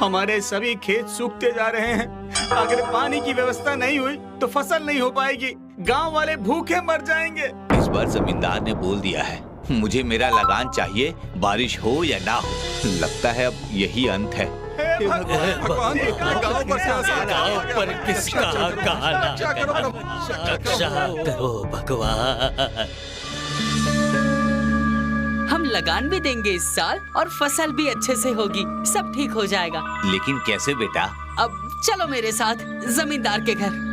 हमारे सभी खेत सूखते जा रहे हैं। अगर पानी की व्यवस्था नहीं हुई तो फसल नहीं हो पाएगी, गांव वाले भूखे मर जाएंगे। इस बार जमींदार ने बोल दिया है, मुझे मेरा लगान चाहिए, बारिश हो या ना हो। लगता है अब यही अंत है। भगवान, गाँव पर किसका गाना? रक्षा करो भगवान। हम लगान भी देंगे इस साल और फसल भी अच्छे से होगी, सब ठीक हो जाएगा। लेकिन कैसे बेटा? अब चलो मेरे साथ जमींदार के घर।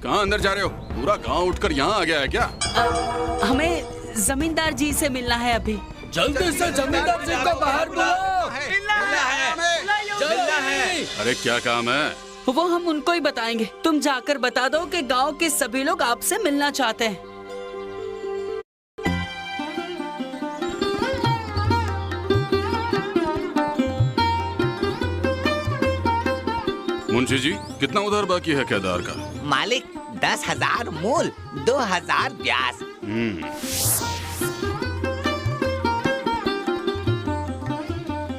कहाँ अंदर जा रहे हो? पूरा गांव उठकर यहाँ आ गया है क्या? हमें जमींदार जी से मिलना है अभी। जल्दी से जमींदार जी को बाहर बुलाओ। मिलना है। अरे क्या काम है? वो हम उनको ही बताएंगे। तुम जाकर बता दो कि गांव के सभी लोग आपसे मिलना चाहते हैं। मुंशी जी, कितना उधार बाकी है केदार का? मालिक 10,000 मूल, 2,000 ब्याज।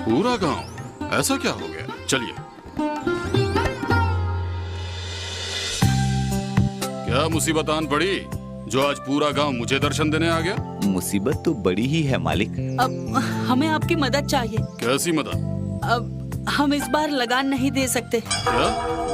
पूरा गांव? ऐसा क्या हो गया? चलिए। क्या मुसीबत आन पड़ी जो आज पूरा गांव मुझे दर्शन देने आ गया? मुसीबत तो बड़ी ही है मालिक। अब हमें आपकी मदद चाहिए। कैसी मदद? अब हम इस बार लगान नहीं दे सकते। क्या?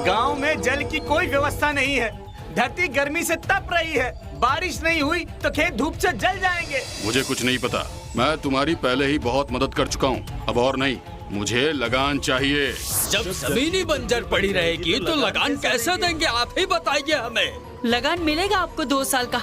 गांव में जल की कोई व्यवस्था नहीं है। धरती गर्मी से तप रही है। बारिश नहीं हुई तो खेत धूप से जल जाएंगे। मुझे कुछ नहीं पता। मैं तुम्हारी पहले ही बहुत मदद कर चुका हूँ, अब और नहीं। मुझे लगान चाहिए। जब जमीन ही बंजर पड़ी रहेगी तो लगान कैसे देंगे? आप ही बताइए हमें। लगान मिलेगा आपको 2 साल का,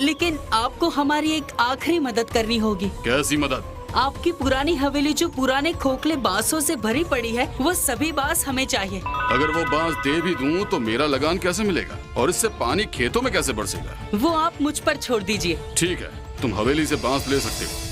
लेकिन आपको हमारी एक आखिरी मदद करनी होगी। कैसी मदद? आपकी पुरानी हवेली जो पुराने खोखले बांसों से भरी पड़ी है, वो सभी बांस हमें चाहिए। अगर वो बांस दे भी दूं तो मेरा लगान कैसे मिलेगा? और इससे पानी खेतों में कैसे बरसेगा? वो आप मुझ पर छोड़ दीजिए। ठीक है, तुम हवेली से बांस ले सकते हो।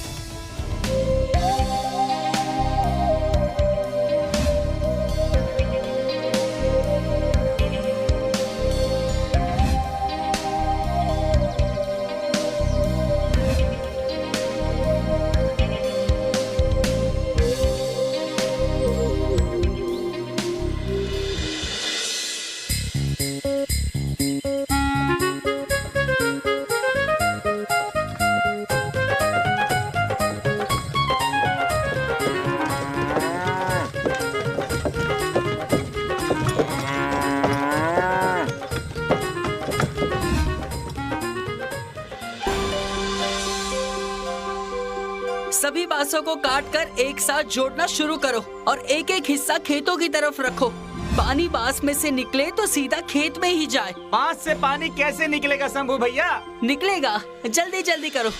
सभी बांसों को काट कर एक साथ जोड़ना शुरू करो और एक एक हिस्सा खेतों की तरफ रखो। पानी बांस में से निकले तो सीधा खेत में ही जाए। बांस से पानी कैसे निकलेगा शंभू भैया? निकलेगा, जल्दी जल्दी करो।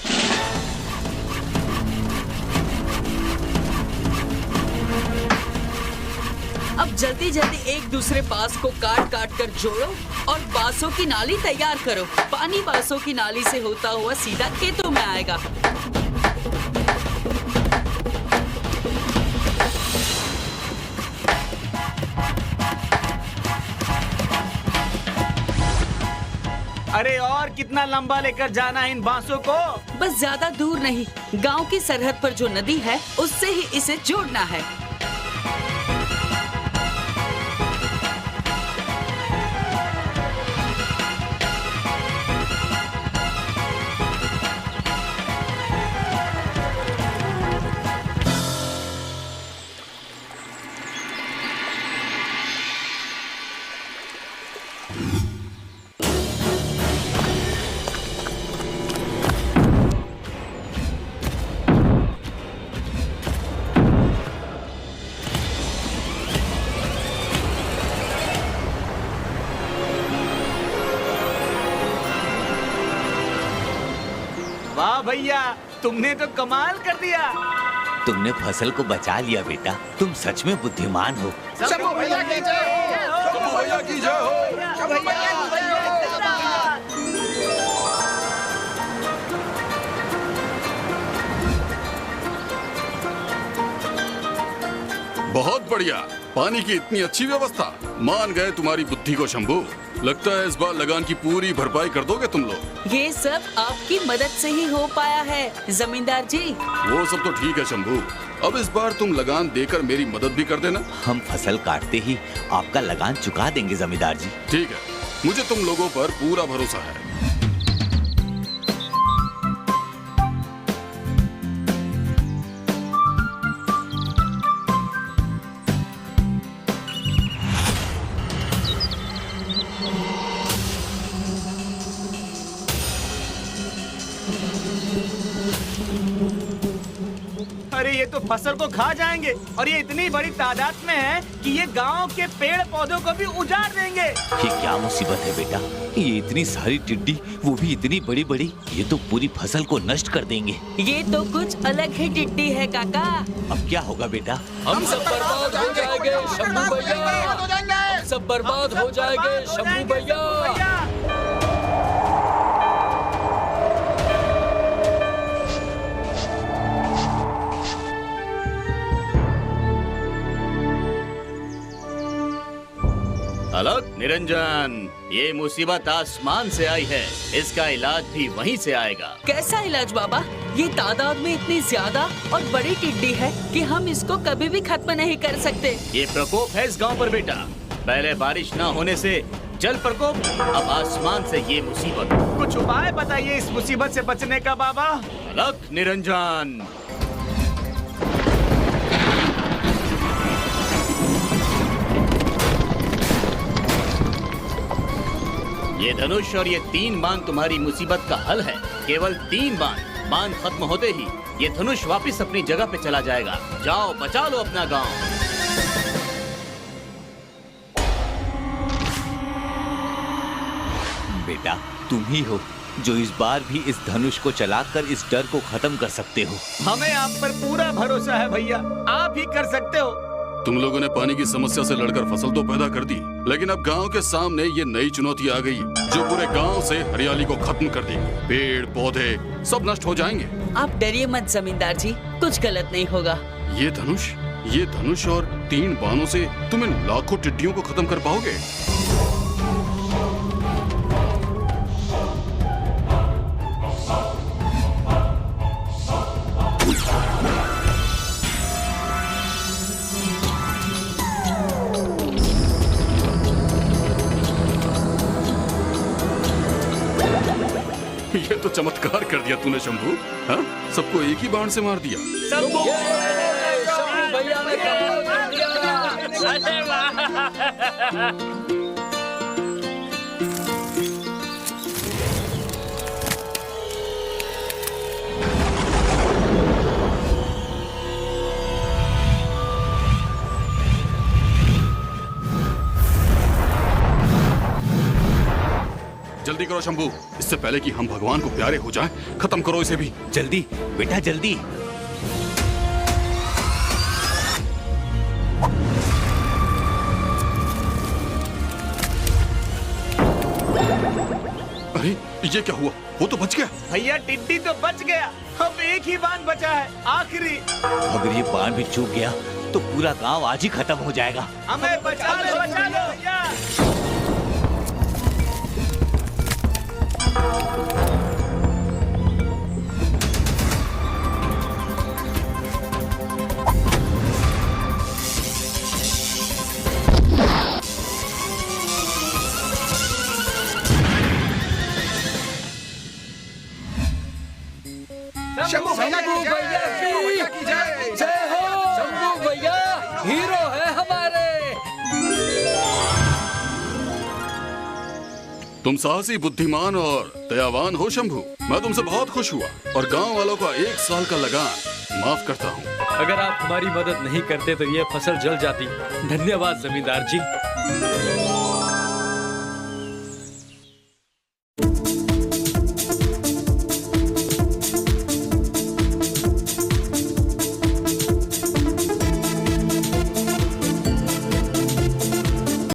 अब जल्दी जल्दी एक दूसरे बांस को काट काट कर जोड़ो और बांसों की नाली तैयार करो। पानी बांसों की नाली से होता हुआ सीधा खेतों में आएगा। अरे और कितना लंबा लेकर जाना है इन बांसों को? बस ज्यादा दूर नहीं, गांव की सरहद पर जो नदी है उससे ही इसे जोड़ना है। वाह भैया, तुमने तो कमाल कर दिया। तुमने फसल को बचा लिया बेटा, तुम सच में बुद्धिमान हो। शंभू भैया की जय हो। शंभू भैया की जय हो। शंभू भैया की जय हो। बहुत बढ़िया, पानी की इतनी अच्छी व्यवस्था। मान गए तुम्हारी बुद्धि को शंभू। लगता है इस बार लगान की पूरी भरपाई कर दोगे तुम लोग। ये सब आपकी मदद से ही हो पाया है जमींदार जी। वो सब तो ठीक है शंभू, अब इस बार तुम लगान देकर मेरी मदद भी कर देना। हम फसल काटते ही आपका लगान चुका देंगे जमींदार जी। ठीक है, मुझे तुम लोगों पर पूरा भरोसा है। अरे ये तो फसल को खा जाएंगे और ये इतनी बड़ी तादाद में है कि ये गांव के पेड़ पौधों को भी उजाड़ देंगे। ये क्या मुसीबत है बेटा, ये इतनी सारी टिड्डी, वो भी इतनी बड़ी बड़ी, ये तो पूरी फसल को नष्ट कर देंगे। ये तो कुछ अलग ही टिड्डी है काका। अब क्या होगा बेटा? हम सब बर्बाद हो जाएंगे शंभू भैया, हम सब बर्बाद हो जाएंगे शंभू भैया। अलग निरंजन, ये मुसीबत आसमान से आई है, इसका इलाज भी वहीं से आएगा। कैसा इलाज बाबा? ये तादाद में इतनी ज्यादा और बड़ी टिड्डी है कि हम इसको कभी भी खत्म नहीं कर सकते। ये प्रकोप है इस गांव पर बेटा। पहले बारिश न होने से जल प्रकोप, अब आसमान से ये मुसीबत। कुछ उपाय बताइए इस मुसीबत से बचने का बाबा। अलग निरंजन। ये धनुष और ये 3 बाण तुम्हारी मुसीबत का हल है। केवल 3 बाण खत्म होते ही ये धनुष वापस अपनी जगह पे चला जाएगा। जाओ बचा लो अपना गांव। बेटा तुम ही हो जो इस बार भी इस धनुष को चलाकर इस डर को खत्म कर सकते हो। हमें आप पर पूरा भरोसा है भैया, आप ही कर सकते हो। तुम लोगों ने पानी की समस्या से लड़कर फसल तो पैदा कर दी, लेकिन अब गांव के सामने ये नई चुनौती आ गई जो पूरे गांव से हरियाली को खत्म कर देगी। पेड़ पौधे सब नष्ट हो जाएंगे। आप डरिए मत जमींदार जी, कुछ गलत नहीं होगा। ये धनुष और 3 बाणों से तुम इन लाखों टिड्डियों को खत्म कर पाओगे? ये तो चमत्कार कर दिया तूने शंभू। हाँ, सबको एक ही बाण से मार दिया। शंभू भैया ने कमाल कर दिया। अरे वाह। जल्दी करो शंभू, इससे पहले कि हम भगवान को प्यारे हो जाएं, खत्म करो इसे भी। जल्दी बेटा जल्दी। अरे ये क्या हुआ? वो तो बच गया। भैया टिड्डी तो बच गया, अब एक ही बाण बचा है, आखिरी। अगर ये बाण भी चूक गया तो पूरा गांव आज ही खत्म हो जाएगा। हमें बचा लो भैया। शंभू भैया की जय हो। शंभू भैया हीरो है हमारे। तुम साहसी, बुद्धिमान और दयावान हो शंभू। मैं तुमसे बहुत खुश हुआ और गांव वालों का 1 साल का लगान माफ करता हूँ। अगर आप हमारी मदद नहीं करते तो ये फसल जल जाती। धन्यवाद जमींदार जी।